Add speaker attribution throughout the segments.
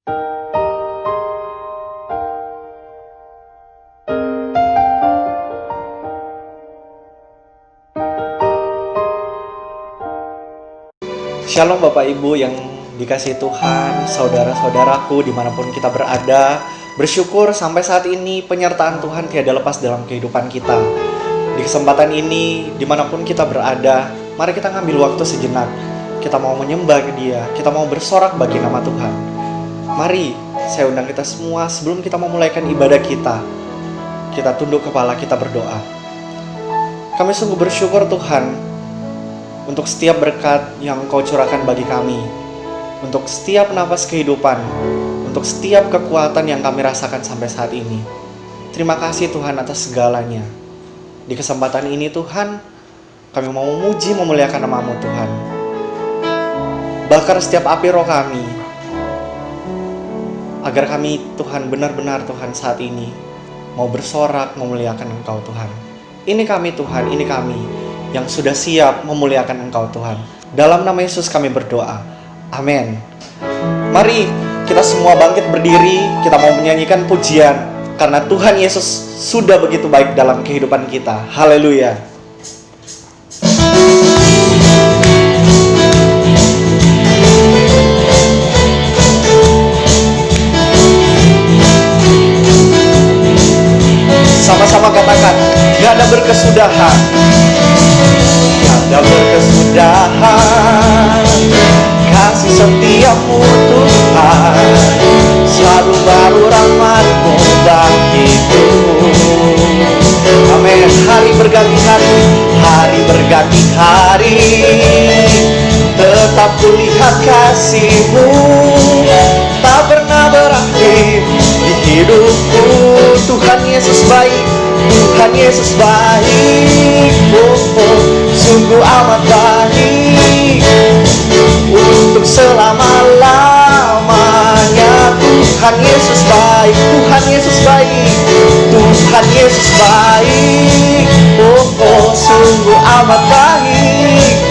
Speaker 1: Shalom Bapak Ibu yang dikasihi Tuhan, saudara-saudaraku dimanapun kita berada. Bersyukur sampai saat ini penyertaan Tuhan tiada lepas dalam kehidupan kita. Di kesempatan ini, dimanapun kita berada, mari kita ngambil waktu sejenak. Kita mau menyembah ke Dia, kita mau bersorak bagi nama Tuhan. Mari, saya undang kita semua sebelum kita memulaikan ibadah kita tunduk kepala, kita berdoa. Kami sungguh bersyukur Tuhan, untuk setiap berkat yang Engkau curahkan bagi kami, untuk setiap nafas kehidupan, untuk setiap kekuatan yang kami rasakan sampai saat ini. Terima kasih Tuhan atas segalanya. Di kesempatan ini Tuhan, kami mau memuji memuliakan nama-Mu Tuhan. Bakar setiap api roh kami, agar kami Tuhan benar-benar Tuhan saat ini mau bersorak memuliakan Engkau Tuhan. Ini kami Tuhan, ini kami yang sudah siap memuliakan Engkau Tuhan. Dalam nama Yesus kami berdoa. Amin. Mari kita semua bangkit berdiri. Kita mau menyanyikan pujian, karena Tuhan Yesus sudah begitu baik dalam kehidupan kita. Haleluya. Sama-sama katakan, tiada berkesudahan, tiada berkesudahan kasih setiamu Tuhan, selalu baru rahmat-Mu bagiku. Amin. Hari berganti hari, hari berganti hari, tetap kulihat kasih-Mu tak pernah berakhir di hidupku. Tuhan Yesus baik, Tuhan Yesus baik, sungguh amat baik, untuk selama-lamanya. Tuhan Yesus baik, Tuhan Yesus baik, Tuhan Yesus baik, sungguh amat baik,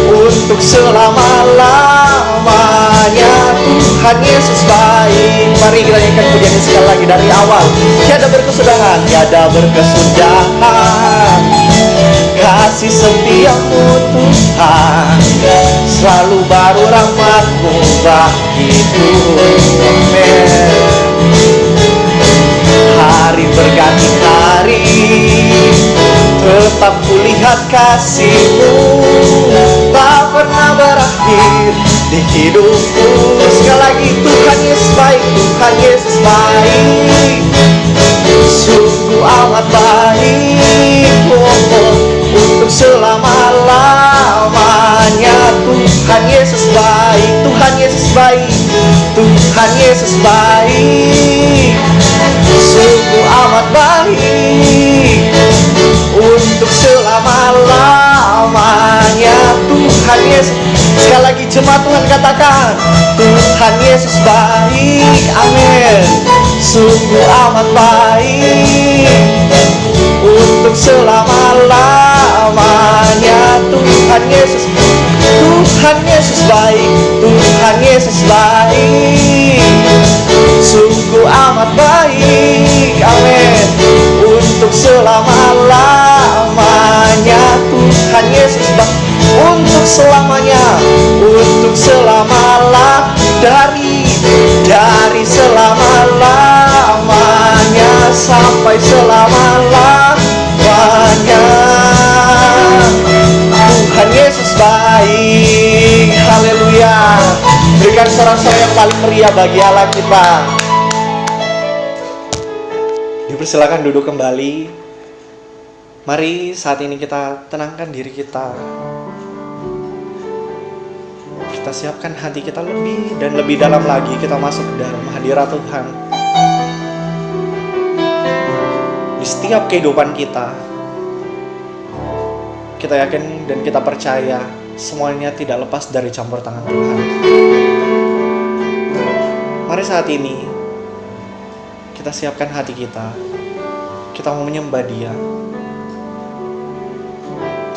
Speaker 1: untuk selama-lamanya. Tuhan Yesus baik. Mari kita nyanyikan pujian ini sekali lagi dari awal. Tiada berkesudahan, tiada berkesudahan kasih setiamu Tuhan, selalu baru rahmat-Mu bagiku. Amin. Hari berganti hari, tetap kulihat kasih-Mu tak pernah berakhir di hidupku. Sekali lagi, Tuhan Yesus baik, Tuhan Yesus baik, sungguh amat baik, untuk selama-lamanya. Tuhan Yesus baik, Tuhan Yesus baik, Tuhan Yesus baik, sungguh amat baik, untuk selama-lamanya. Tuhan Yesus. Sekali lagi jemaat Tuhan katakan, Tuhan Yesus baik. Amin. Sungguh amat baik, untuk selama-lamanya. Tuhan Yesus, Tuhan Yesus baik, Tuhan Yesus baik, sungguh amat baik. Amin. Untuk selama-lamanya. Tuhan Yesus baik, untuk selamanya, untuk selama-lamanya, dari selama-lamanya sampai selama-lamanya. Tuhan Yesus baik. Haleluya. Berikan sorak-sorai yang paling meriah bagi Allah kita. Dipersilakan duduk kembali. Mari saat ini kita tenangkan diri kita. Kita siapkan hati kita lebih dan lebih dalam lagi. Kita masuk ke dalam hadirat Tuhan. Di setiap kehidupan kita yakin dan kita percaya semuanya tidak lepas dari campur tangan Tuhan. Mari saat ini kita siapkan hati kita. Kita mau menyembah Dia.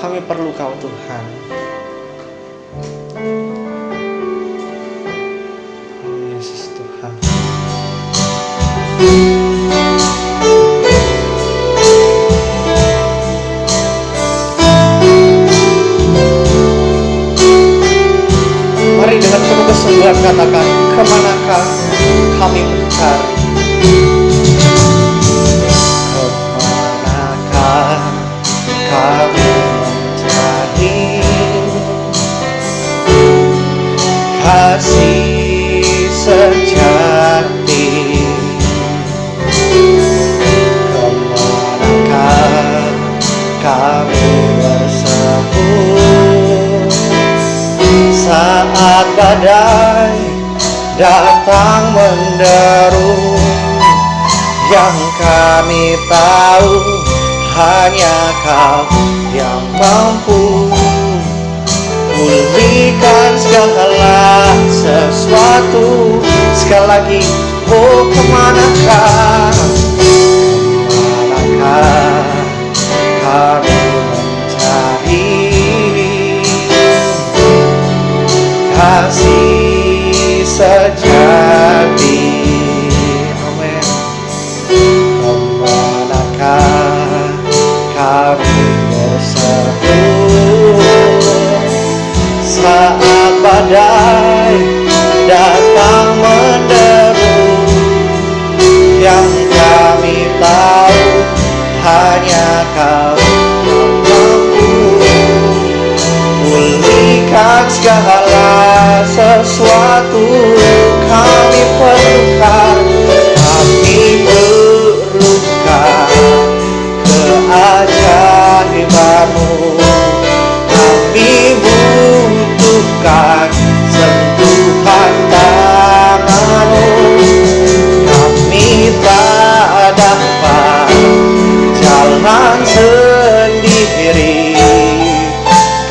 Speaker 1: Kami perlu Kau Tuhan. Oh, Yesus. Mari dengan penuh kesungguhan katakan, kemanakah kami mencari? Kemanakah kami mencari kasih sejati? Kemanakah kami bersembunyi saat badai datang menderu? Yang kami tahu hanya Kau yang mampu pulihkan segala sesuatu. Sekali lagi, oh kemanakah, kemanakah kami mencari kasih sejati? Amin. Kemanakah kami bersatu saat badai datang menderu? Yang kami tahu hanya Kau yang mampu pulihkan segala sesuatu. Kami perlukan keajaiban-Mu. Kami butuhkan sentuhan tangan-Mu. Kami tak dapat jalan sendiri.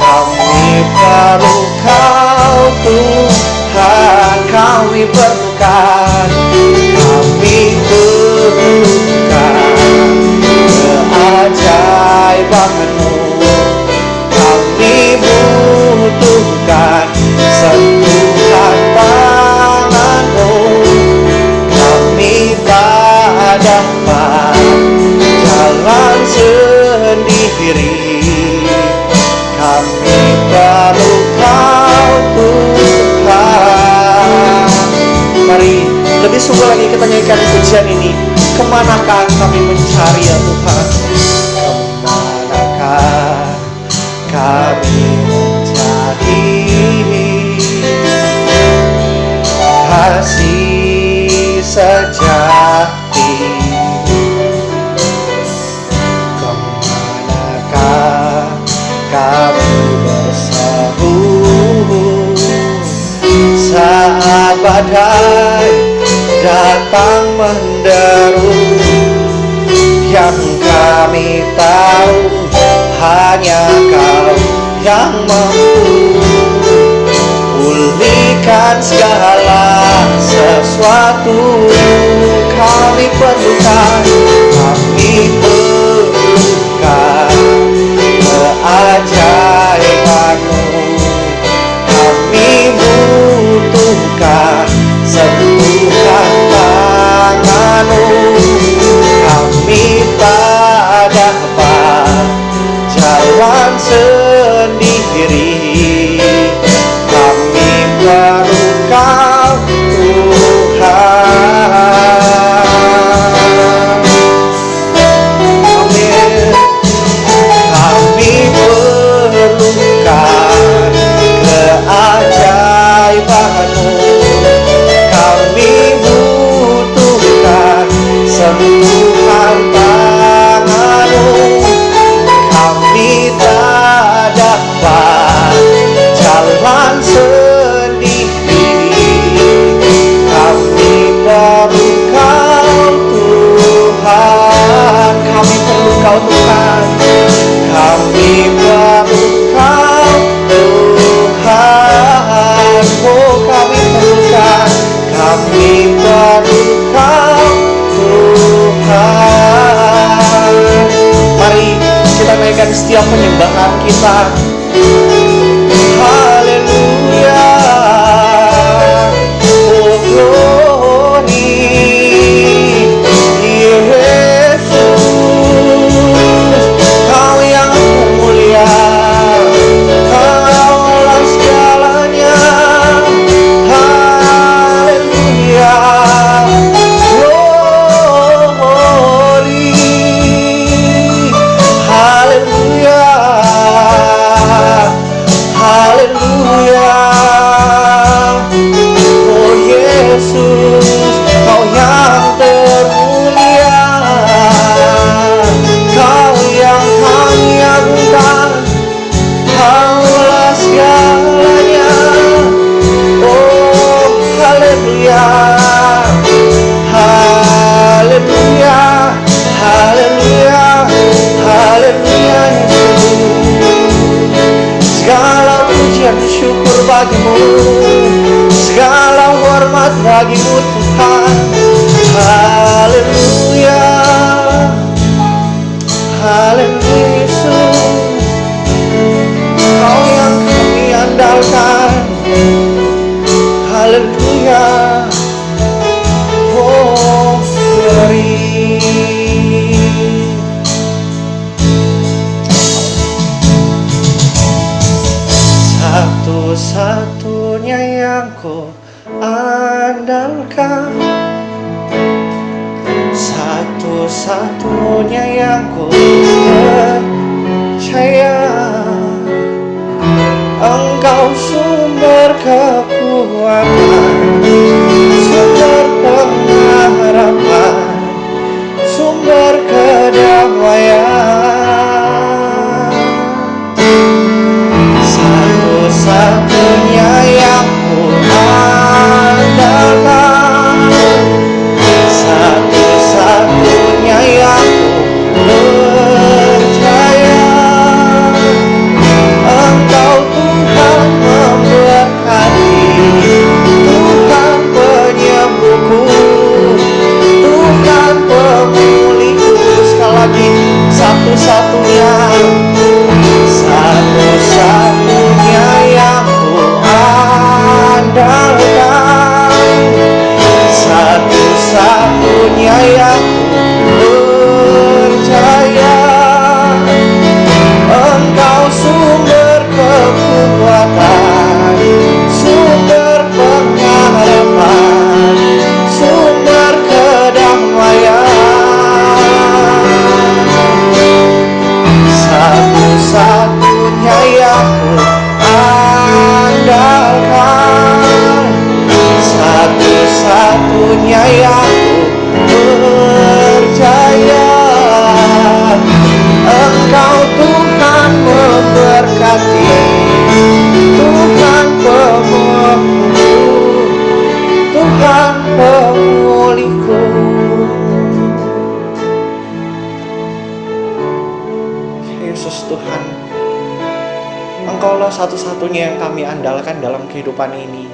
Speaker 1: Kami perlu Kau Tuhan. Kami perlukan, kami perlukan keajaiban-Mu. Kami butuhkan sentuhan tangan-Mu. Kami tak dapat jalan sendiri. Kami perlu Kau Tuhan. Mari lebih sungguh lagi kita nyanyikan pujian ini. Kemanakah kami mencari ya Tuhan? Kemanakah kami mencari kasih sejati? Kemanakah kami bersatu saat badai datang menderu? Yang kami tahu hanya Kau yang mampu pulihkan segala sesuatu. Kami perlukan, kami perlukan keajaiban-Mu. Kami butuhkan sentuhan tangan-Mu. Kami tak dapat jalan sendiri. Kami perlu Kau Tuhan. Amin. Kami perlukan keajaiban-Mu. Kami butuhkan sentuhan tangan-Mu. Kami tak dapat jalan sendiri. Kami perlu Kau Tuhan. Kami perlu Kau Tuhan. Kami perlu Kau Tuhan. Oh kami perlukan, kami perlu Kau Tuhan. Mari kita naikkan setiap penyembahan kita. Haleluya. Oh glory. Segala hormat bagimu Tuhan. Haleluya, haleluya Yesus, Kau yang kami andalkan. Haleluya, oh glory. Satu-satunya yang ku andalkan, satu-satunya yang ku percaya, Engkau sumber kekuatan, sumber pengharapan, sumber kedamaian. Satu-satunya yang ku andalkan, satu-satunya yang ku percaya, Engkau Tuhan memberkati, Tuhan penyembuhku, Tuhan pemulihku. Sekali lagi, satu-satunya, satu-satunya yang ku andalkan, satu-satunya yang ku percaya, Engkau sumber kekuatan, sumber pengharapan, sumber kedamaian. Satu-satunya yang ku andalkan, satu-satunya yang ku percaya, Engkau Tuhan memberkati, Tuhan pemulihku, Tuhan pemulihku. Yesus Tuhan, Engkaulah satu-satunya yang kami andalkan dalam kehidupan ini.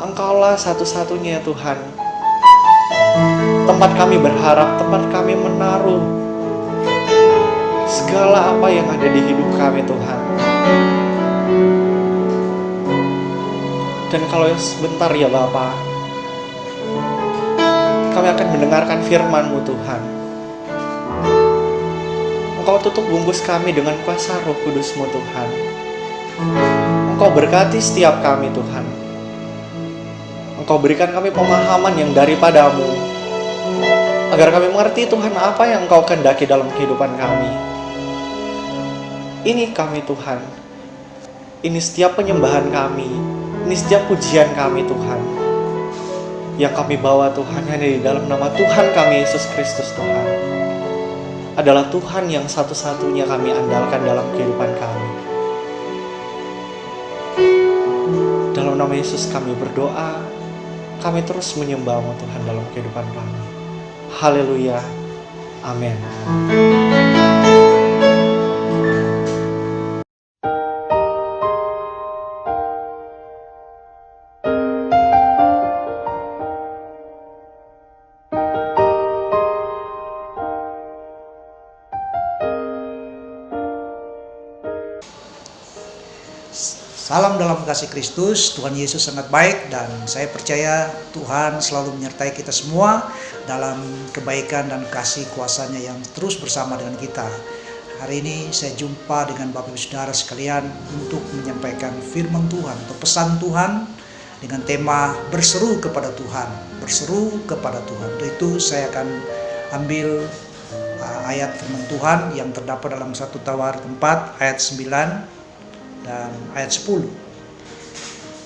Speaker 1: Engkaulah satu-satunya Tuhan, tempat kami berharap, tempat kami menaruh segala apa yang ada di hidup kami Tuhan. Dan kalau sebentar ya Bapa, kami akan mendengarkan firman-Mu Tuhan. Engkau tutup bungkus kami dengan kuasa Roh Kudus-Mu Tuhan. Engkau berkati setiap kami Tuhan. Engkau berikan kami pemahaman yang daripada-Mu, agar kami mengerti Tuhan apa yang Engkau kehendaki dalam kehidupan kami. Ini kami Tuhan, ini setiap penyembahan kami, ini setiap pujian kami Tuhan, yang kami bawa Tuhan hanya di dalam nama Tuhan kami Yesus Kristus Tuhan. Adalah Tuhan yang satu-satunya kami andalkan dalam kehidupan kami. Dalam nama Yesus kami berdoa, kami terus menyembah-Mu Tuhan dalam kehidupan kami. Haleluya, amin.
Speaker 2: Salam dalam kasih Kristus. Tuhan Yesus sangat baik dan saya percaya Tuhan selalu menyertai kita semua dalam kebaikan dan kasih kuasa-Nya yang terus bersama dengan kita. Hari ini saya jumpa dengan Bapak Ibu Saudara sekalian untuk menyampaikan firman Tuhan atau pesan Tuhan dengan tema berseru kepada Tuhan. Berseru kepada Tuhan. Untuk itu saya akan ambil ayat firman Tuhan yang terdapat dalam 1 Tawarik 4 ayat 9 dan ayat 10.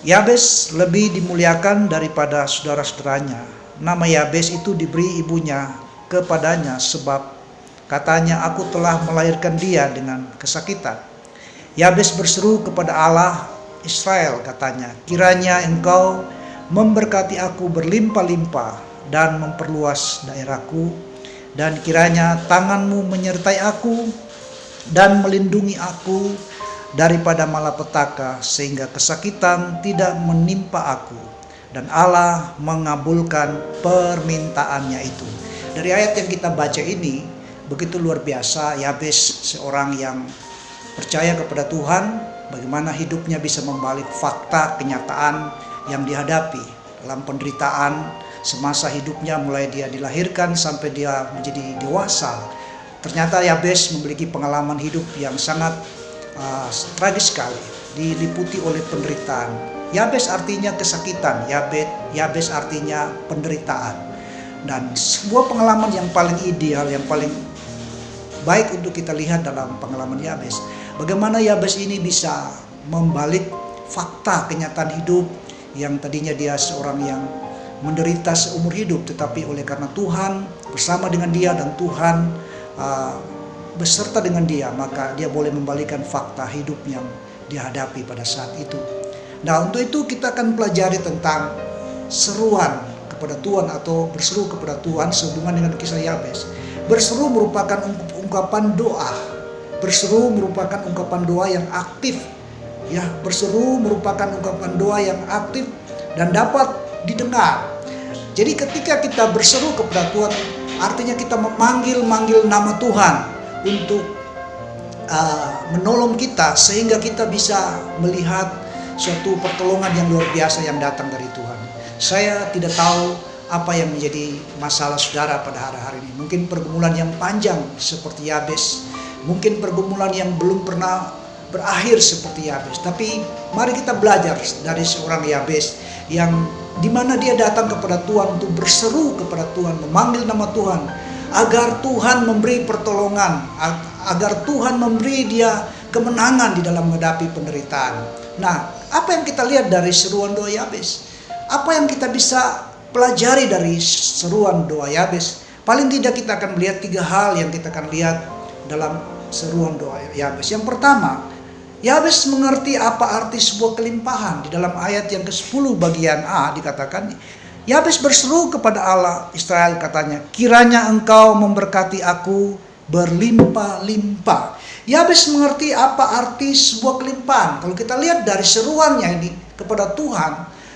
Speaker 2: Yabes lebih dimuliakan daripada saudara-saudaranya. Nama Yabes itu diberi ibunya kepadanya sebab katanya, aku telah melahirkan dia dengan kesakitan. Yabes berseru kepada Allah Israel, katanya, kiranya engkau memberkati aku berlimpah-limpah dan memperluas daerahku, dan kiranya tanganmu menyertai aku dan melindungi aku, daripada malapetaka, sehingga kesakitan tidak menimpa aku. Dan Allah mengabulkan permintaannya itu. Dari ayat yang kita baca ini, begitu luar biasa. Yabes, seorang yang percaya kepada Tuhan, bagaimana hidupnya bisa membalik fakta kenyataan yang dihadapi dalam penderitaan semasa hidupnya, mulai dia dilahirkan sampai dia menjadi dewasa. Ternyata Yabes memiliki pengalaman hidup yang sangat tragis sekali, diliputi oleh penderitaan. Yabes artinya kesakitan, Yabes artinya penderitaan. Dan sebuah pengalaman yang paling ideal, yang paling baik untuk kita lihat dalam pengalaman Yabes, bagaimana Yabes ini bisa membalik fakta kenyataan hidup yang tadinya dia seorang yang menderita seumur hidup, tetapi oleh karena Tuhan bersama dengan dia dan Tuhan beserta dengan dia, maka dia boleh membalikkan fakta hidup yang dihadapi pada saat itu. Nah, untuk itu kita akan pelajari tentang seruan kepada Tuhan atau berseru kepada Tuhan sehubungan dengan kisah Yabes. Berseru merupakan ungkapan doa. Berseru merupakan ungkapan doa yang aktif. Ya, berseru merupakan ungkapan doa yang aktif dan dapat didengar. Jadi ketika kita berseru kepada Tuhan, artinya kita memanggil nama Tuhan untuk menolong kita, sehingga kita bisa melihat suatu pertolongan yang luar biasa yang datang dari Tuhan. Saya tidak tahu apa yang menjadi masalah saudara pada hari-hari ini. Mungkin pergumulan yang panjang seperti Yabes, mungkin pergumulan yang belum pernah berakhir seperti Yabes. Tapi mari kita belajar dari seorang Yabes yang dimana dia datang kepada Tuhan untuk berseru kepada Tuhan, memanggil nama Tuhan, agar Tuhan memberi pertolongan, agar Tuhan memberi dia kemenangan di dalam menghadapi penderitaan. Nah, apa yang kita lihat dari seruan doa Yabes? Apa yang kita bisa pelajari dari seruan doa Yabes? Paling tidak kita akan melihat 3 hal yang kita akan lihat dalam seruan doa Yabes. Yang pertama, Yabes mengerti apa arti sebuah kelimpahan. Di dalam ayat yang ke-10 bagian A dikatakan, Yabes berseru kepada Allah Israel, katanya, kiranya engkau memberkati aku berlimpah-limpah. Yabes mengerti apa arti sebuah kelimpahan. Kalau kita lihat dari seruannya ini kepada Tuhan,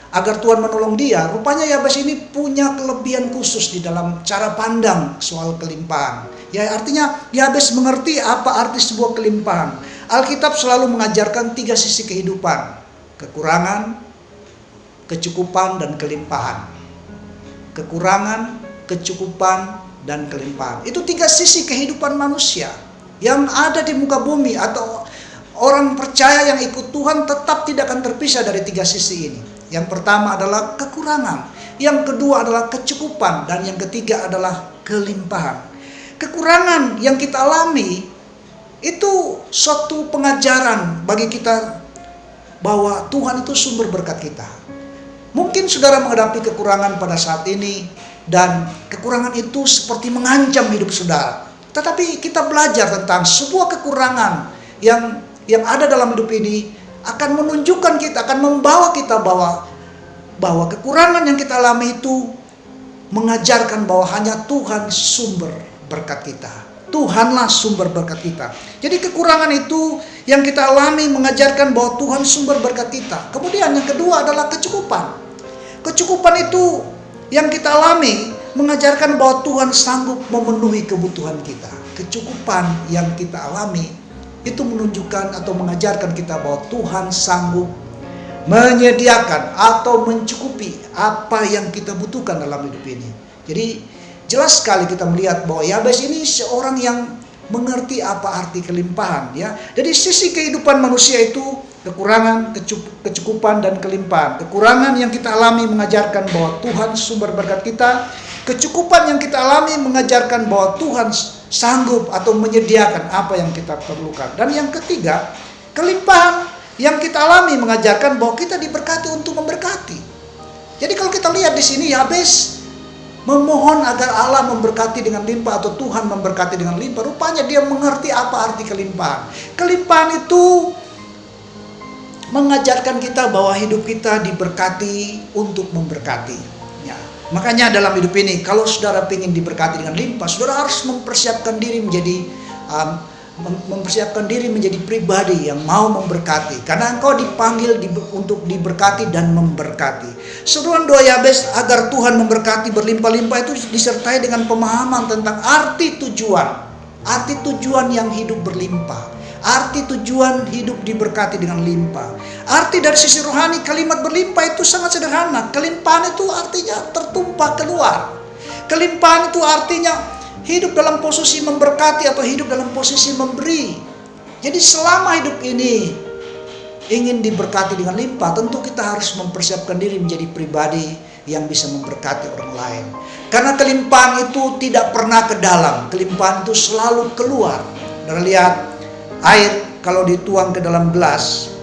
Speaker 2: agar Tuhan menolong dia, rupanya Yabes ini punya kelebihan khusus di dalam cara pandang soal kelimpahan. Ya, artinya Yabes mengerti apa arti sebuah kelimpahan. Alkitab selalu mengajarkan 3 sisi kehidupan: kekurangan, kecukupan, dan kelimpahan. Kekurangan, kecukupan, dan kelimpahan. Itu 3 sisi kehidupan manusia yang ada di muka bumi, atau orang percaya yang ikut Tuhan tetap tidak akan terpisah dari 3 sisi ini. Yang pertama adalah kekurangan, yang kedua adalah kecukupan, dan yang ketiga adalah kelimpahan. Kekurangan yang kita alami itu suatu pengajaran bagi kita bahwa Tuhan itu sumber berkat kita. Mungkin saudara menghadapi kekurangan pada saat ini, dan kekurangan itu seperti mengancam hidup saudara. Tetapi kita belajar tentang sebuah kekurangan yang ada dalam hidup ini akan menunjukkan kita, akan membawa kita bahwa kekurangan yang kita alami itu mengajarkan bahwa hanya Tuhan sumber berkat kita. Tuhanlah sumber berkat kita. Jadi kekurangan itu yang kita alami mengajarkan bahwa Tuhan sumber berkat kita. Kemudian yang kedua adalah kecukupan. Kecukupan itu yang kita alami mengajarkan bahwa Tuhan sanggup memenuhi kebutuhan kita. Kecukupan yang kita alami itu menunjukkan atau mengajarkan kita bahwa Tuhan sanggup menyediakan atau mencukupi apa yang kita butuhkan dalam hidup ini. Jadi jelas sekali kita melihat bahwa Yabes ini seorang yang mengerti apa arti kelimpahan, ya. Jadi sisi kehidupan manusia itu kekurangan, kecukupan, dan kelimpahan. Kekurangan yang kita alami mengajarkan bahwa Tuhan sumber berkat kita. Kecukupan yang kita alami mengajarkan bahwa Tuhan sanggup atau menyediakan apa yang kita perlukan. Dan yang ketiga, kelimpahan yang kita alami mengajarkan bahwa kita diberkati untuk memberkati. Jadi kalau kita lihat di sini, Yabes memohon agar Allah memberkati dengan limpah, atau Tuhan memberkati dengan limpah. Rupanya dia mengerti apa arti kelimpahan. Kelimpahan itu mengajarkan kita bahwa hidup kita diberkati untuk memberkati. Ya. Makanya dalam hidup ini, kalau saudara ingin diberkati dengan limpah, saudara harus mempersiapkan diri menjadi mempersiapkan diri menjadi pribadi yang mau memberkati, karena engkau dipanggil untuk diberkati dan memberkati. Seruan doa Yabes agar Tuhan memberkati berlimpah-limpah itu disertai dengan pemahaman tentang arti tujuan yang hidup berlimpah, arti tujuan hidup diberkati dengan limpah. Arti dari sisi rohani kalimat berlimpah itu sangat sederhana. Kelimpahan itu artinya tertumpah keluar. Kelimpahan itu artinya hidup dalam posisi memberkati atau hidup dalam posisi memberi. Jadi selama hidup ini ingin diberkati dengan limpah, tentu kita harus mempersiapkan diri menjadi pribadi yang bisa memberkati orang lain. Karena kelimpahan itu tidak pernah ke dalam, kelimpahan itu selalu keluar. Dan lihat, air kalau dituang ke dalam gelas,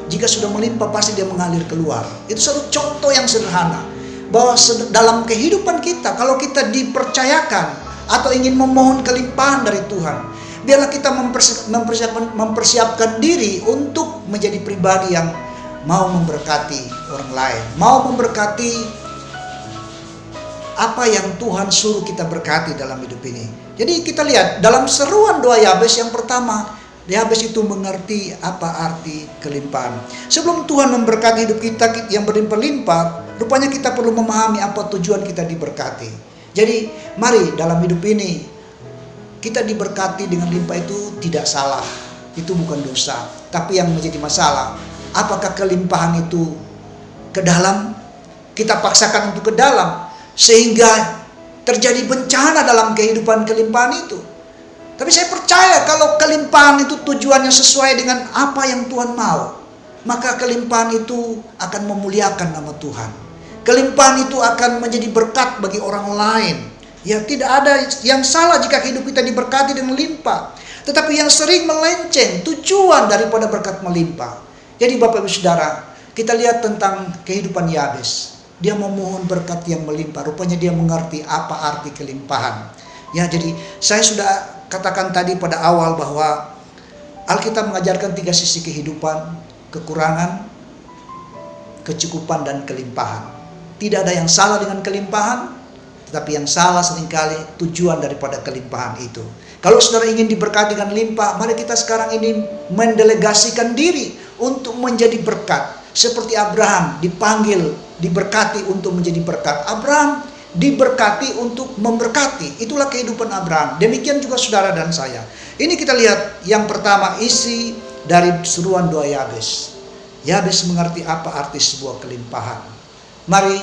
Speaker 2: jika sudah melimpah pasti dia mengalir keluar. Itu satu contoh yang sederhana, bahwa dalam kehidupan kita, kalau kita dipercayakan atau ingin memohon kelimpahan dari Tuhan, biarlah kita mempersiapkan diri untuk menjadi pribadi yang mau memberkati orang lain, mau memberkati apa yang Tuhan suruh kita berkati dalam hidup ini. Jadi kita lihat dalam seruan doa Yabes yang pertama, Yabes itu mengerti apa arti kelimpahan. Sebelum Tuhan memberkati hidup kita yang berlimpah-limpah, rupanya kita perlu memahami apa tujuan kita diberkati. Jadi mari dalam hidup ini kita diberkati dengan limpah itu tidak salah, itu bukan dosa. Tapi yang menjadi masalah, apakah kelimpahan itu ke dalam, kita paksakan untuk ke dalam sehingga terjadi bencana dalam kehidupan kelimpahan itu. Tapi saya percaya kalau kelimpahan itu tujuannya sesuai dengan apa yang Tuhan mau, maka kelimpahan itu akan memuliakan nama Tuhan. Kelimpahan itu akan menjadi berkat bagi orang lain. Ya, tidak ada yang salah jika hidup kita diberkati dengan limpah. Tetapi yang sering melenceng tujuan daripada berkat melimpah. Jadi Bapak Ibu Saudara, kita lihat tentang kehidupan Yabes. Dia memohon berkat yang melimpah. Rupanya dia mengerti apa arti kelimpahan. Ya, jadi saya sudah katakan tadi pada awal bahwa Alkitab mengajarkan 3 sisi kehidupan: kekurangan, kecukupan, dan kelimpahan. Tidak ada yang salah dengan kelimpahan, tetapi yang salah seringkali tujuan daripada kelimpahan itu. Kalau saudara ingin diberkati dengan limpah, mari kita sekarang ini mendelegasikan diri untuk menjadi berkat. Seperti Abraham dipanggil, diberkati untuk menjadi berkat. Abraham diberkati untuk memberkati. Itulah kehidupan Abraham. Demikian juga saudara dan saya. Ini kita lihat yang pertama, isi dari seruan doa Yabes. Yabes mengerti apa arti sebuah kelimpahan. Mari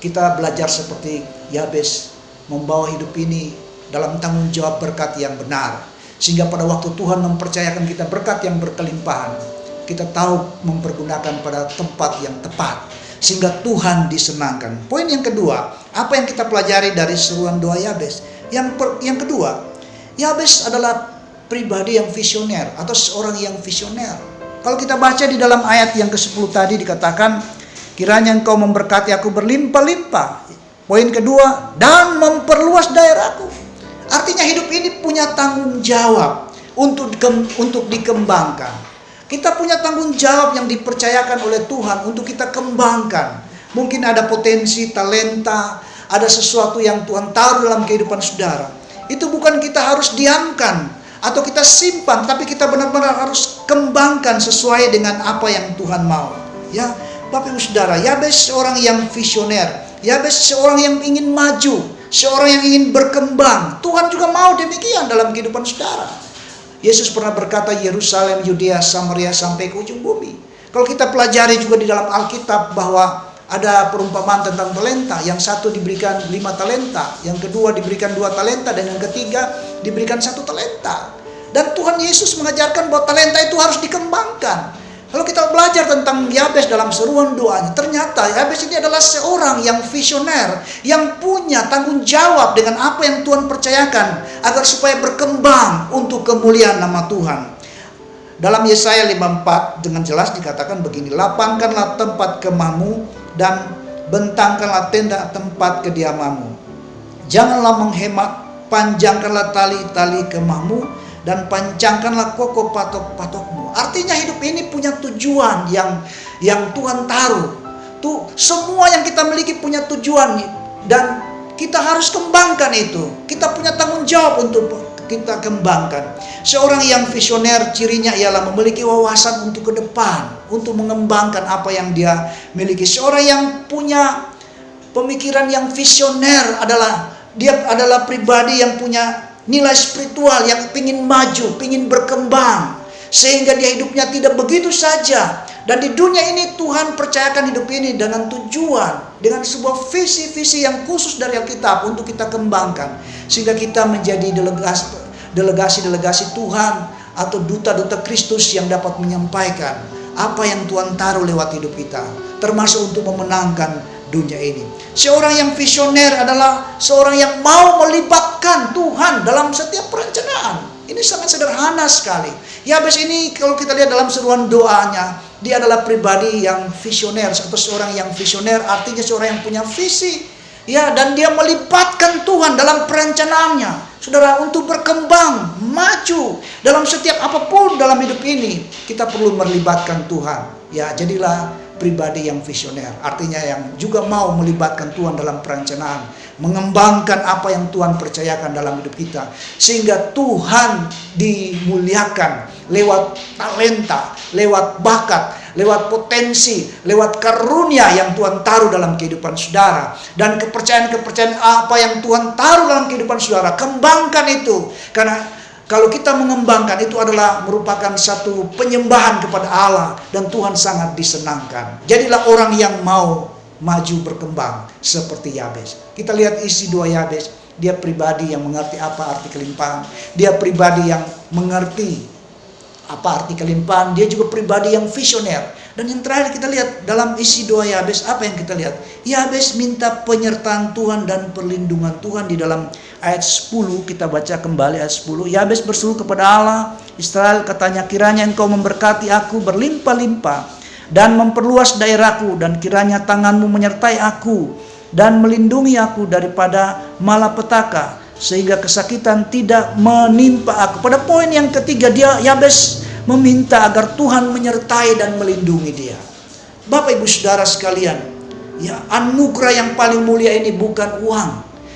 Speaker 2: kita belajar seperti Yabes, membawa hidup ini dalam tanggung jawab berkat yang benar. Sehingga pada waktu Tuhan mempercayakan kita berkat yang berkelimpahan, kita tahu mempergunakan pada tempat yang tepat, sehingga Tuhan disenangkan. Poin yang kedua, apa yang kita pelajari dari seruan doa Yabes? Yang kedua, Yabes adalah pribadi yang visioner atau seorang yang visioner. Kalau kita baca di dalam ayat yang ke-10 tadi dikatakan, kiranya engkau memberkati aku berlimpah-limpah. Poin kedua, dan memperluas daerahku. Artinya hidup ini punya tanggung jawab untuk dikembangkan. Kita punya tanggung jawab yang dipercayakan oleh Tuhan untuk kita kembangkan. Mungkin ada potensi, talenta, ada sesuatu yang Tuhan taruh dalam kehidupan saudara. Itu bukan kita harus diamkan atau kita simpan, tapi kita benar-benar harus kembangkan sesuai dengan apa yang Tuhan mau. Ya, Bapak Ibu Saudara, Yabes seorang yang visioner, Yabes seorang yang ingin maju, seorang yang ingin berkembang. Tuhan juga mau demikian dalam kehidupan saudara. Yesus pernah berkata, Yerusalem, Yudea, Samaria sampai ke ujung bumi. Kalau kita pelajari juga di dalam Alkitab bahwa ada perumpamaan tentang talenta. Yang satu diberikan 5 talenta, yang kedua diberikan 2 talenta, dan yang ketiga diberikan 1 talenta. Dan Tuhan Yesus mengajarkan bahwa talenta itu harus dikembangkan. Kalau kita belajar tentang Yabes dalam seruan doanya, ternyata Yabes ini adalah seorang yang visioner, yang punya tanggung jawab dengan apa yang Tuhan percayakan, agar supaya berkembang untuk kemuliaan nama Tuhan. Dalam Yesaya 54 dengan jelas dikatakan begini, lapangkanlah tempat kemahmu dan bentangkanlah tenda tempat kediamanmu. Janganlah menghemat, panjangkanlah tali-tali kemahmu dan pancangkanlah kokoh patok-patokmu. Artinya hidup ini punya tujuan yang Tuhan taruh. Semua yang kita miliki punya tujuan dan kita harus kembangkan itu. Kita punya tanggung jawab untuk kita kembangkan. Seorang yang visioner cirinya ialah memiliki wawasan untuk ke depan, untuk mengembangkan apa yang dia miliki. Seorang yang punya pemikiran yang visioner dia adalah pribadi yang punya nilai spiritual, yang ingin maju, ingin berkembang, sehingga dia hidupnya tidak begitu saja. Dan di dunia ini Tuhan percayakan hidup ini dengan tujuan, dengan sebuah visi-visi yang khusus dari Alkitab untuk kita kembangkan, sehingga kita menjadi delegasi Tuhan atau duta-duta Kristus yang dapat menyampaikan apa yang Tuhan taruh lewat hidup kita, termasuk untuk memenangkan dunia ini. Seorang yang visioner adalah seorang yang mau melibatkan Tuhan dalam setiap perencanaan. Ini sangat sederhana sekali. Yabes ini kalau kita lihat dalam seruan doanya, dia adalah pribadi yang visioner, atau seorang yang visioner artinya seorang yang punya visi. Ya, dan dia melibatkan Tuhan dalam perencanaannya. Saudara, untuk berkembang, maju dalam setiap apapun dalam hidup ini, kita perlu melibatkan Tuhan. Ya, jadilah pribadi yang visioner, artinya yang juga mau melibatkan Tuhan dalam perencanaan, mengembangkan apa yang Tuhan percayakan dalam hidup kita, sehingga Tuhan dimuliakan lewat talenta, lewat bakat, lewat potensi, lewat karunia yang Tuhan taruh dalam kehidupan saudara, dan kepercayaan-kepercayaan apa yang Tuhan taruh dalam kehidupan saudara. Kembangkan itu, karena kalau kita mengembangkan itu adalah merupakan satu penyembahan kepada Allah, dan Tuhan sangat disenangkan. Jadilah orang yang mau maju berkembang seperti Yabes. Kita lihat isi doa Yabes. Dia pribadi yang mengerti apa arti kelimpahan. Dia pribadi yang mengerti apa arti kelimpahan. Dia juga pribadi yang visioner. Dan yang terakhir kita lihat dalam isi doa Yabes, apa yang kita lihat? Yabes minta penyertaan Tuhan dan perlindungan Tuhan. Di dalam ayat 10, kita baca kembali ayat 10. Yabes berseru kepada Allah Israel, katanya, kiranya engkau memberkati aku berlimpah-limpah dan memperluas daerahku, dan kiranya tanganmu menyertai aku dan melindungi aku daripada malapetaka, sehingga kesakitan tidak menimpa aku. Pada poin yang ketiga, Yabes meminta agar Tuhan menyertai dan melindungi dia. Bapak Ibu Saudara sekalian, ya, anugerah yang paling mulia ini bukan uang.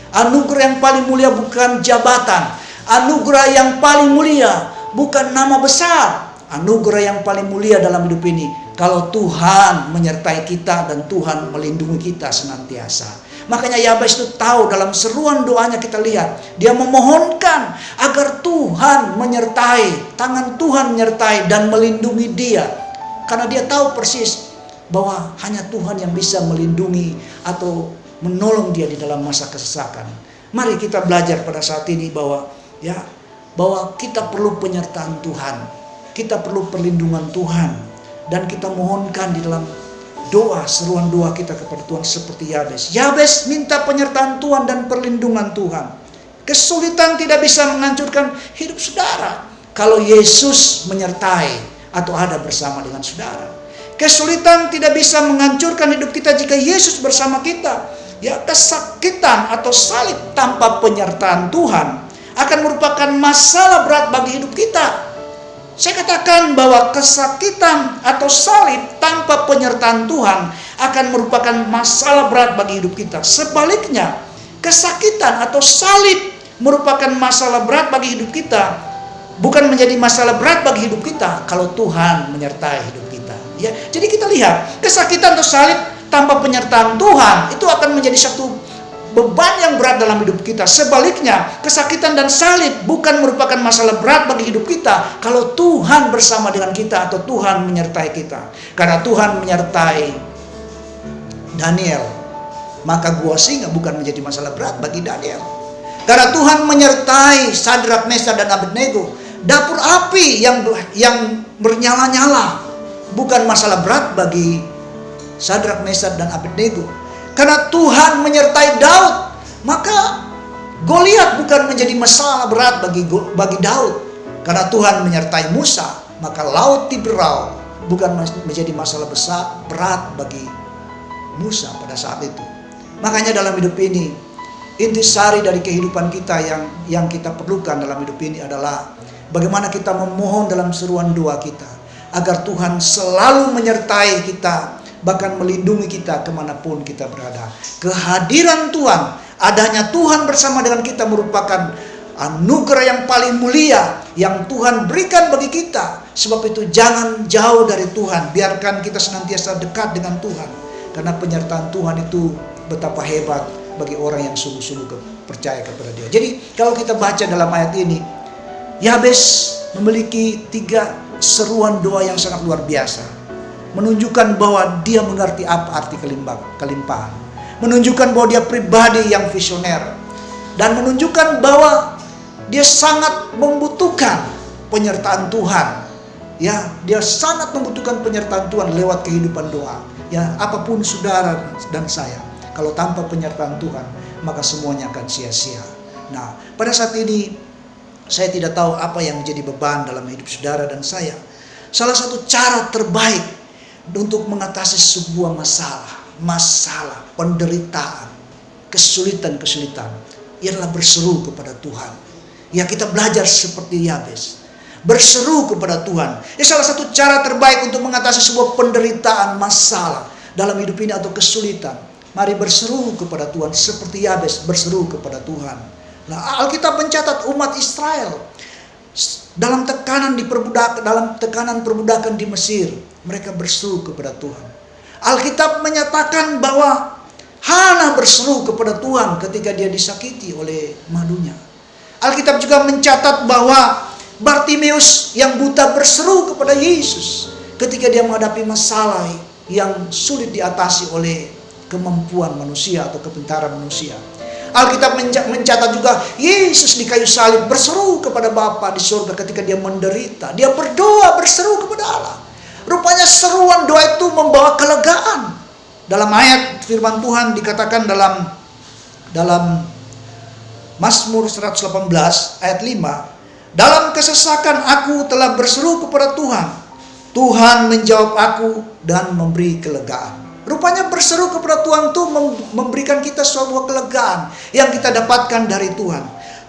Speaker 2: Anugerah yang paling mulia bukan jabatan. Anugerah yang paling mulia bukan nama besar. Anugerah yang paling mulia dalam hidup ini kalau Tuhan menyertai kita dan Tuhan melindungi kita senantiasa. Makanya Yabes itu tahu, dalam seruan doanya kita lihat, dia memohonkan agar Tuhan menyertai, tangan Tuhan menyertai dan melindungi dia. Karena dia tahu persis bahwa hanya Tuhan yang bisa melindungi atau menolong dia di dalam masa kesesakan. Mari kita belajar pada saat ini bahwa kita perlu penyertaan Tuhan. Kita perlu perlindungan Tuhan, dan kita mohonkan di dalam doa, seruan doa kita kepada Tuhan seperti Yabes. Yabes minta penyertaan Tuhan dan perlindungan Tuhan. Kesulitan tidak bisa menghancurkan hidup saudara kalau Yesus menyertai atau ada bersama dengan saudara. Kesulitan tidak bisa menghancurkan hidup kita jika Yesus bersama kita. Ya, kesakitan atau salib tanpa penyertaan Tuhan akan merupakan masalah berat bagi hidup kita. Saya katakan bahwa kesakitan atau salib tanpa penyertaan Tuhan akan merupakan masalah berat bagi hidup kita. Sebaliknya, kesakitan atau salib merupakan masalah berat bagi hidup kita, bukan menjadi masalah berat bagi hidup kita kalau Tuhan menyertai hidup kita. Ya, jadi kita lihat, kesakitan atau salib tanpa penyertaan Tuhan itu akan menjadi satu beban yang berat dalam hidup kita. Sebaliknya, kesakitan dan salib bukan merupakan masalah berat bagi hidup kita kalau Tuhan bersama dengan kita atau Tuhan menyertai kita. Karena Tuhan menyertai Daniel, maka gua singa bukan menjadi masalah berat bagi Daniel. Karena Tuhan menyertai Sadrak, Mesak, dan Abednego, dapur api yang bernyala-nyala bukan masalah berat bagi Sadrak, Mesak, dan Abednego. Karena Tuhan menyertai Daud, maka Goliat bukan menjadi masalah berat bagi Daud. Karena Tuhan menyertai Musa, maka laut Tiberau bukan menjadi masalah berat bagi Musa pada saat itu. Makanya dalam hidup ini, intisari dari kehidupan kita yang kita perlukan dalam hidup ini adalah bagaimana kita memohon dalam seruan doa kita agar Tuhan selalu menyertai kita, bahkan melindungi kita kemanapun kita berada. Kehadiran Tuhan, adanya Tuhan bersama dengan kita merupakan anugerah yang paling mulia yang Tuhan berikan bagi kita. Sebab itu jangan jauh dari Tuhan, biarkan kita senantiasa dekat dengan Tuhan. Karena penyertaan Tuhan itu betapa hebat bagi orang yang sungguh-sungguh percaya kepada Dia. Jadi kalau kita baca dalam ayat ini, Yabes memiliki 3 seruan doa yang sangat luar biasa, menunjukkan bahwa dia mengerti apa arti kelimpahan, menunjukkan bahwa dia pribadi yang visioner, dan menunjukkan bahwa dia sangat membutuhkan penyertaan Tuhan. Ya, dia sangat membutuhkan penyertaan Tuhan lewat kehidupan doa. Ya, apapun saudara dan saya, kalau tanpa penyertaan Tuhan, maka semuanya akan sia-sia. Nah, pada saat ini saya tidak tahu apa yang menjadi beban dalam hidup saudara dan saya. Salah satu cara terbaik untuk mengatasi sebuah masalah, penderitaan, kesulitan, ialah berseru kepada Tuhan. Ya, kita belajar seperti Yabes, berseru kepada Tuhan. Salah satu cara terbaik untuk mengatasi sebuah penderitaan, masalah dalam hidup ini atau kesulitan. Mari berseru kepada Tuhan seperti Yabes berseru kepada Tuhan. Nah, Alkitab mencatat umat Israel dalam tekanan perbudakan di Mesir, mereka berseru kepada Tuhan. Alkitab menyatakan bahwa Hana berseru kepada Tuhan ketika dia disakiti oleh madunya. Alkitab juga mencatat bahwa Bartimeus yang buta berseru kepada Yesus ketika dia menghadapi masalah yang sulit diatasi oleh kemampuan manusia atau kepintaran manusia. Alkitab mencatat juga Yesus di kayu salib berseru kepada Bapa di surga ketika dia menderita. Dia berdoa, berseru kepada Allah. Rupanya seruan doa itu membawa kelegaan. Dalam ayat firman Tuhan dikatakan dalam Mazmur 118 ayat 5, dalam kesesakan aku telah berseru kepada Tuhan. Tuhan menjawab aku dan memberi kelegaan. Rupanya berseru kepada Tuhan itu memberikan kita sebuah kelegaan yang kita dapatkan dari Tuhan.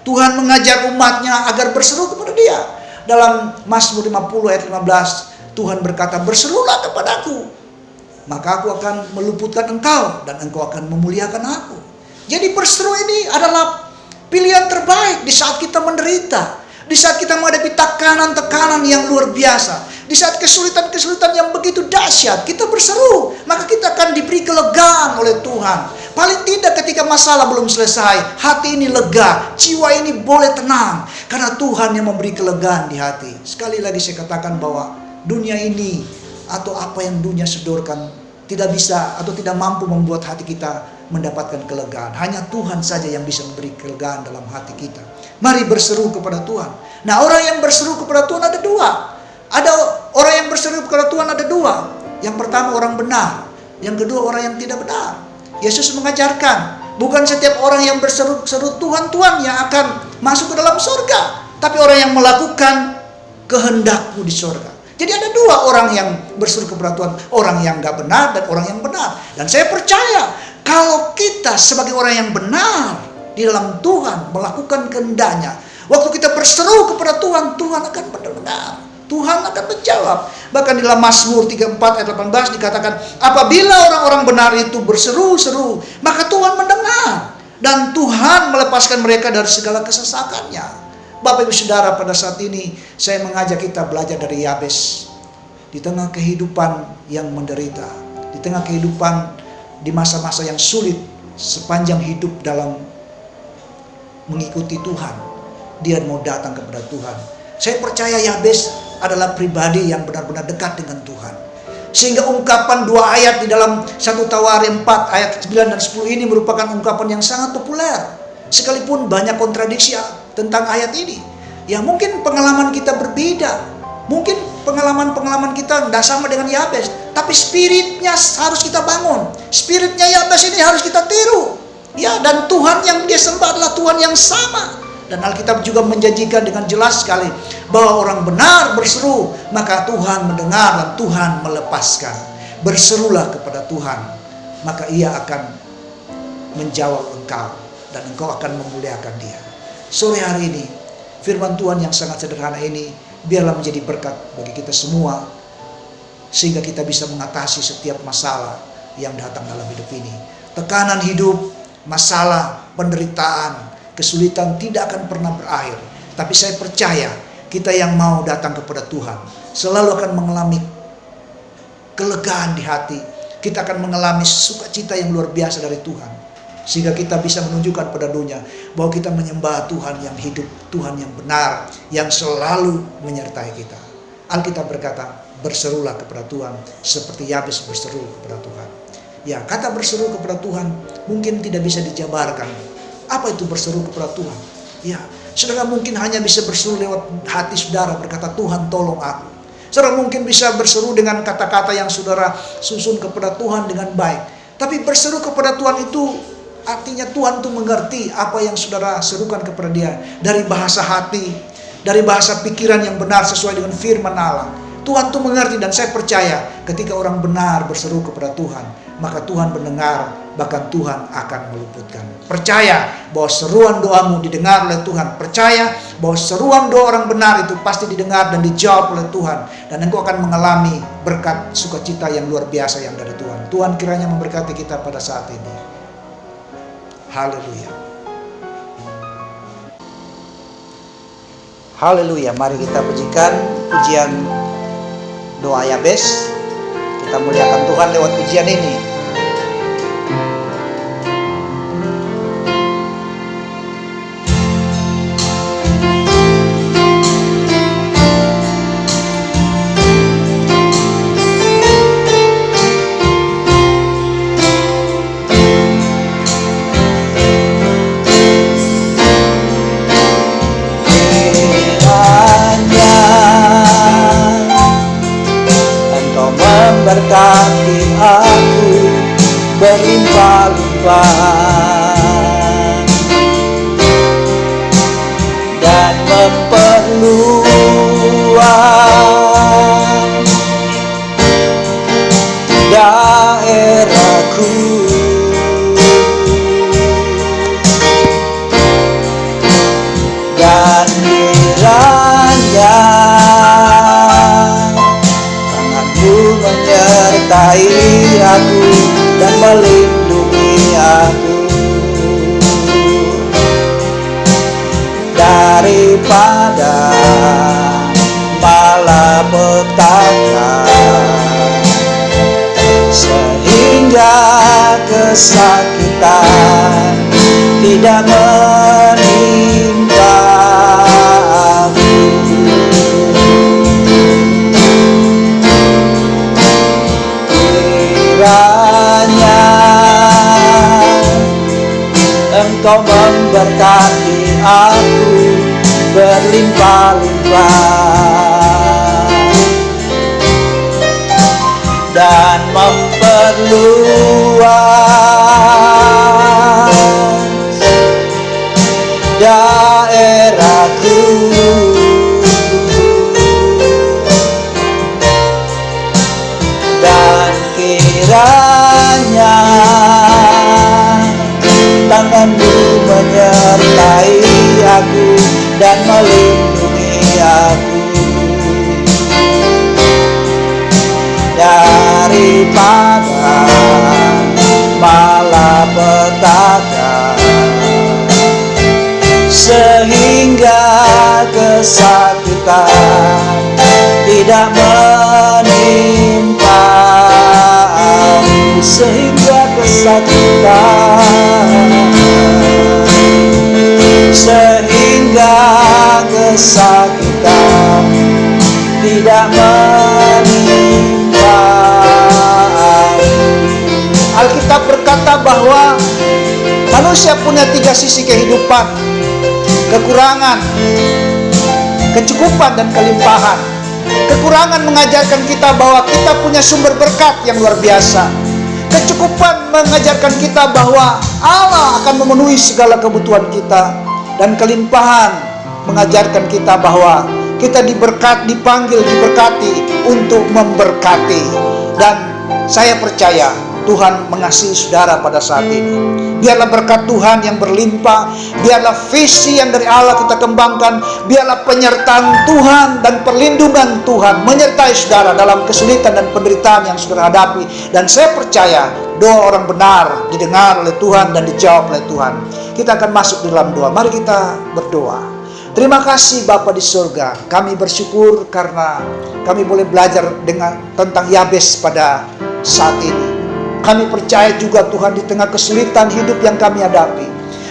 Speaker 2: Tuhan mengajak umatnya agar berseru kepada Dia. Dalam Mazmur 50 ayat 15, Tuhan berkata, berserulah kepadaku, maka aku akan meluputkan engkau dan engkau akan memuliakan aku. Jadi berseru ini adalah pilihan terbaik di saat kita menderita, di saat kita menghadapi tekanan-tekanan yang luar biasa, di saat kesulitan-kesulitan yang begitu dahsyat, kita berseru, maka kita akan diberi kelegaan oleh Tuhan. Paling tidak ketika masalah belum selesai, hati ini lega, jiwa ini boleh tenang, karena Tuhan yang memberi kelegaan di hati. Sekali lagi saya katakan bahwa dunia ini atau apa yang dunia sodorkan tidak bisa atau tidak mampu membuat hati kita mendapatkan kelegaan. Hanya Tuhan saja yang bisa memberi kelegaan dalam hati kita. Mari berseru kepada Tuhan. Nah, orang yang berseru kepada Tuhan ada 2. Ada orang yang berseru kepada Tuhan ada 2. Yang pertama orang benar, yang kedua orang yang tidak benar. Yesus mengajarkan, bukan setiap orang yang berseru-seru Tuhan, Tuhan yang akan masuk ke dalam surga, tapi orang yang melakukan kehendak-Mu di surga. Jadi ada 2 orang yang berseru kepada Tuhan, orang yang gak benar dan orang yang benar. Dan saya percaya kalau kita sebagai orang yang benar di dalam Tuhan melakukan kehendak-Nya, waktu kita berseru kepada Tuhan, Tuhan akan mendengar, Tuhan akan menjawab. Bahkan di dalam Mazmur 34 ayat 18 dikatakan, apabila orang-orang benar itu berseru-seru, maka Tuhan mendengar dan Tuhan melepaskan mereka dari segala kesesakannya. Bapak Ibu Saudara, pada saat ini saya mengajak kita belajar dari Yabes. Di tengah kehidupan yang menderita, di tengah kehidupan di masa-masa yang sulit, sepanjang hidup dalam mengikuti Tuhan, dia mau datang kepada Tuhan. Saya percaya Yabes adalah pribadi yang benar-benar dekat dengan Tuhan. Sehingga ungkapan 2 ayat di dalam 1 Tawari 4 ayat 9 dan 10 ini merupakan ungkapan yang sangat populer. Sekalipun banyak kontradiksi tentang ayat ini. Ya, mungkin pengalaman kita berbeda. Mungkin pengalaman kita tidak sama dengan Yabes. Tapi spiritnya harus kita bangun. Spiritnya Yabes ini harus kita tiru. Ya, dan Tuhan yang dia sembah adalah Tuhan yang sama. Dan Alkitab juga menjanjikan dengan jelas sekali bahwa orang benar berseru, maka Tuhan mendengar dan Tuhan melepaskan. Berserulah kepada Tuhan, maka Ia akan menjawab engkau dan engkau akan memuliakan Dia. Sore hari ini, firman Tuhan yang sangat sederhana ini biarlah menjadi berkat bagi kita semua, sehingga kita bisa mengatasi setiap masalah yang datang dalam hidup ini. Tekanan hidup, masalah, penderitaan, kesulitan tidak akan pernah berakhir. Tapi saya percaya kita yang mau datang kepada Tuhan selalu akan mengalami kelegaan di hati. Kita akan mengalami sukacita yang luar biasa dari Tuhan, sehingga kita bisa menunjukkan pada dunia bahwa kita menyembah Tuhan yang hidup, Tuhan yang benar, yang selalu menyertai kita. Alkitab berkata, berserulah kepada Tuhan seperti Yabes berseru kepada Tuhan. Ya, kata berseru kepada Tuhan mungkin tidak bisa dijabarkan. Apa itu berseru kepada Tuhan? Ya, saudara mungkin hanya bisa berseru lewat hati saudara, berkata, Tuhan tolong aku. Saudara mungkin bisa berseru dengan kata-kata yang saudara susun kepada Tuhan dengan baik. Tapi berseru kepada Tuhan itu artinya Tuhan itu mengerti apa yang saudara serukan kepada Dia. Dari bahasa hati, dari bahasa pikiran yang benar sesuai dengan firman Allah. Tuhan itu mengerti, dan saya percaya ketika orang benar berseru kepada Tuhan, maka Tuhan mendengar, bahkan Tuhan akan meluputkan. Percaya bahwa seruan doamu didengar oleh Tuhan. Percaya bahwa seruan doa orang benar itu pasti didengar dan dijawab oleh Tuhan. Dan engkau akan mengalami berkat sukacita yang luar biasa yang dari Tuhan. Tuhan kiranya memberkati kita pada saat ini. Haleluya. Haleluya. Mari kita pujikan pujian doa Yabes. Kita muliakan Tuhan lewat pujian ini. Berkati aku berlimpah-limpah dan memperluas daerahku, dan kiranya menyertai aku dan melindungi aku daripada malapetaka, sehingga kesakitan tidak menimpa aku. Kiranya Engkau memberkati aku berlimpah-limpah dan memperluas daerahku, dan kiranya tangan-Mu menyertai aku dan melindungi aku daripada malapetaka, sehingga kesakitan tidak menimpa aku, sehingga kesakitan tidak menimpa aku. Alkitab berkata bahwa manusia punya 3 sisi kehidupan: kekurangan, kecukupan, dan kelimpahan. Kekurangan mengajarkan kita bahwa kita punya sumber berkat yang luar biasa. Kecukupan mengajarkan kita bahwa Allah akan memenuhi segala kebutuhan kita. Dan kelimpahan mengajarkan kita bahwa kita dipanggil, diberkati untuk memberkati. Dan saya percaya Tuhan mengasihi saudara pada saat ini. Biarlah berkat Tuhan yang berlimpah, biarlah visi yang dari Allah kita kembangkan, biarlah penyertaan Tuhan dan perlindungan Tuhan menyertai saudara dalam kesulitan dan penderitaan yang saudara hadapi. Dan saya percaya doa orang benar didengar oleh Tuhan dan dijawab oleh Tuhan. Kita akan masuk di dalam doa. Mari kita berdoa. Terima kasih Bapa di surga. Kami bersyukur karena kami boleh belajar tentang Yabes pada saat ini. Kami percaya juga Tuhan di tengah kesulitan hidup yang kami hadapi,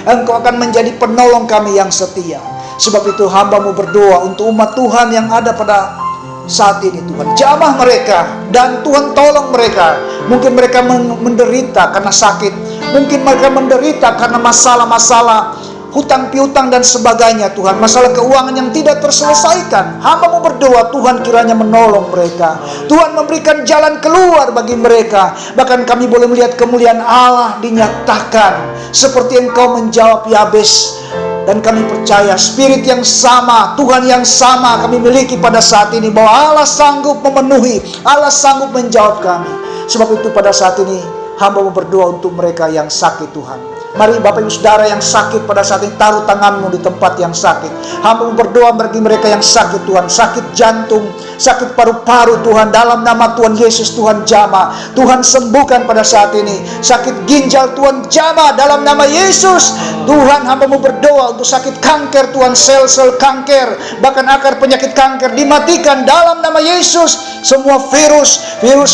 Speaker 2: Engkau akan menjadi penolong kami yang setia. Sebab itu hamba-Mu berdoa untuk umat Tuhan yang ada pada saat ini. Tuhan jamah mereka dan Tuhan tolong mereka. Mungkin mereka menderita karena sakit, mungkin mereka menderita karena masalah-masalah hutang piutang dan sebagainya. Tuhan, masalah keuangan yang tidak terselesaikan, hamba-Mu berdoa Tuhan kiranya menolong mereka. Tuhan memberikan jalan keluar bagi mereka. Bahkan kami boleh melihat kemuliaan Allah dinyatakan seperti Engkau menjawab Yabes. Dan kami percaya spirit yang sama, Tuhan yang sama kami miliki pada saat ini, bahwa Allah sanggup memenuhi, Allah sanggup menjawab kami. Sebab itu pada saat ini hamba-Mu berdoa untuk mereka yang sakit. Tuhan, mari Bapak Ibu Saudara yang sakit pada saat ini, taruh tangan-Mu di tempat yang sakit. Hamba-Mu berdoa bagi mereka yang sakit Tuhan, sakit jantung, sakit paru-paru Tuhan, dalam nama Tuhan Yesus Tuhan jamah. Tuhan sembuhkan pada saat ini. Sakit ginjal Tuhan jamah dalam nama Yesus. Tuhan, hamba-Mu berdoa untuk sakit kanker Tuhan, sel-sel kanker, bahkan akar penyakit kanker dimatikan dalam nama Yesus. Semua virus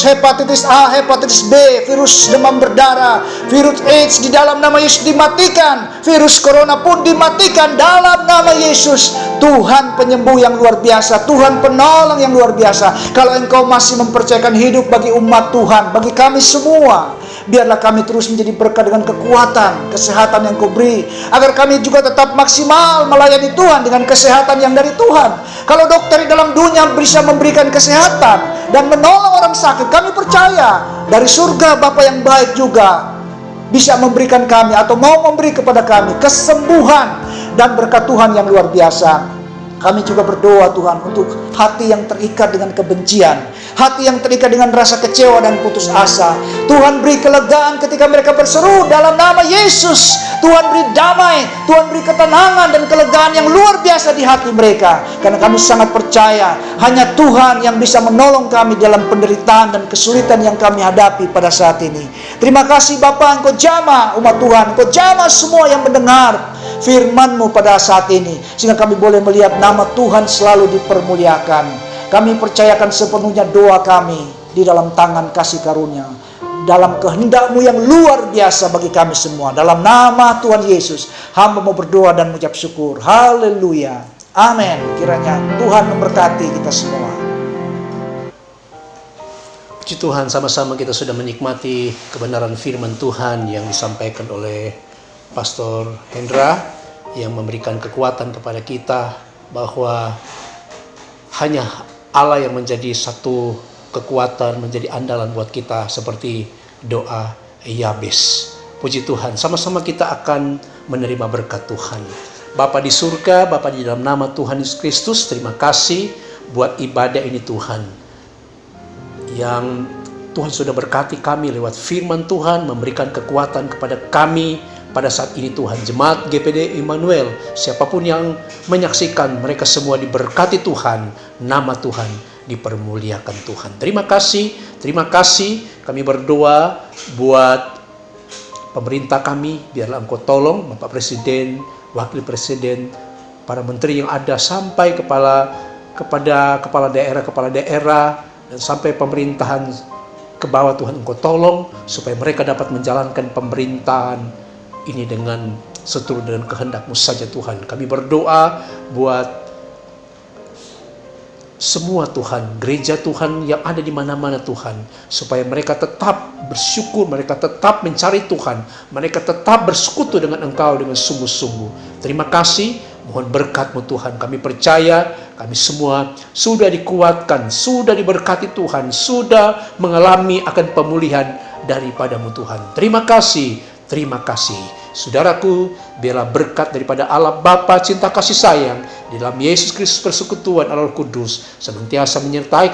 Speaker 2: hepatitis A, hepatitis B, virus demam berdarah, virus AIDS di dalam nama Yesus dimatikan. Virus corona pun dimatikan dalam nama Yesus. Tuhan penyembuh yang luar biasa, Tuhan penolong yang luar biasa. Kalau Engkau masih mempercayakan hidup bagi umat Tuhan, bagi kami semua, biarlah kami terus menjadi berkat dengan kekuatan, kesehatan yang Kau beri, agar kami juga tetap maksimal melayani Tuhan dengan kesehatan yang dari Tuhan. Kalau dokter di dalam dunia bisa memberikan kesehatan dan menolong orang sakit, kami percaya dari surga Bapa yang baik juga bisa memberikan kami atau mau memberi kepada kami kesembuhan dan berkat Tuhan yang luar biasa. Kami juga berdoa Tuhan untuk hati yang terikat dengan kebencian, hati yang terikat dengan rasa kecewa dan putus asa. Tuhan beri kelegaan ketika mereka berseru dalam nama Yesus. Tuhan beri damai, Tuhan beri ketenangan dan kelegaan yang luar biasa di hati mereka. Karena kami sangat percaya hanya Tuhan yang bisa menolong kami dalam penderitaan dan kesulitan yang kami hadapi pada saat ini. Terima kasih Bapa, Engkau jamah umat Tuhan, Engkau jamah semua yang mendengar firman-Mu pada saat ini, sehingga kami boleh melihat nama Tuhan selalu dipermuliakan. Kami percayakan sepenuhnya doa kami di dalam tangan kasih karunia, dalam kehendak-Mu yang luar biasa bagi kami semua. Dalam nama Tuhan Yesus, hamba-Mu berdoa dan mengucap syukur. Haleluya. Amin. Kiranya Tuhan memberkati kita semua.
Speaker 3: Puji Tuhan, sama-sama kita sudah menikmati kebenaran firman Tuhan yang disampaikan oleh Pastor Hendra, yang memberikan kekuatan kepada kita bahwa hanya Allah yang menjadi satu kekuatan, menjadi andalan buat kita, seperti doa Yabes. Puji Tuhan, sama-sama kita akan menerima berkat Tuhan. Bapa di surga, Bapa di dalam nama Tuhan Yesus Kristus, terima kasih buat ibadah ini Tuhan, yang Tuhan sudah berkati kami lewat firman Tuhan, memberikan kekuatan kepada kami pada saat ini Tuhan. Jemaat GPD Immanuel, siapapun yang menyaksikan, mereka semua diberkati Tuhan, nama Tuhan dipermuliakan Tuhan. Terima kasih. Kami berdoa buat pemerintah kami, biarlah Engkau tolong Bapak Presiden, Wakil Presiden, para menteri yang ada, sampai kepada kepala daerah, dan sampai pemerintahan ke bawah. Tuhan, Engkau tolong supaya mereka dapat menjalankan pemerintahan ini dengan seturut dengan kehendak-Mu saja Tuhan. Kami berdoa buat semua Tuhan, gereja Tuhan yang ada di mana-mana Tuhan, supaya mereka tetap bersyukur, mereka tetap mencari Tuhan, mereka tetap bersekutu dengan Engkau dengan sungguh-sungguh. Terima kasih, mohon berkat-Mu Tuhan. Kami percaya kami semua sudah dikuatkan, sudah diberkati Tuhan, sudah mengalami akan pemulihan daripada-Mu Tuhan. Terima kasih. Saudaraku, biarlah berkat daripada Allah Bapa cinta kasih sayang, di dalam Yesus Kristus persekutuan Allah Kudus senantiasa menyertai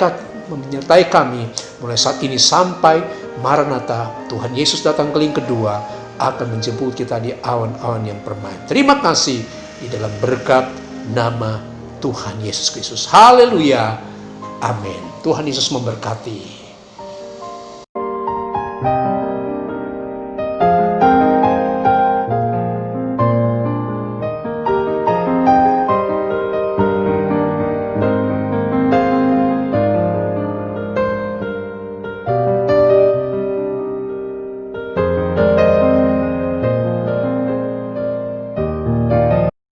Speaker 3: kami mulai saat ini sampai Maranatha, Tuhan Yesus datang kali kedua akan menjemput kita di awan-awan yang permai. Terima kasih di dalam berkat nama Tuhan Yesus Kristus. Haleluya. Amin. Tuhan Yesus memberkati.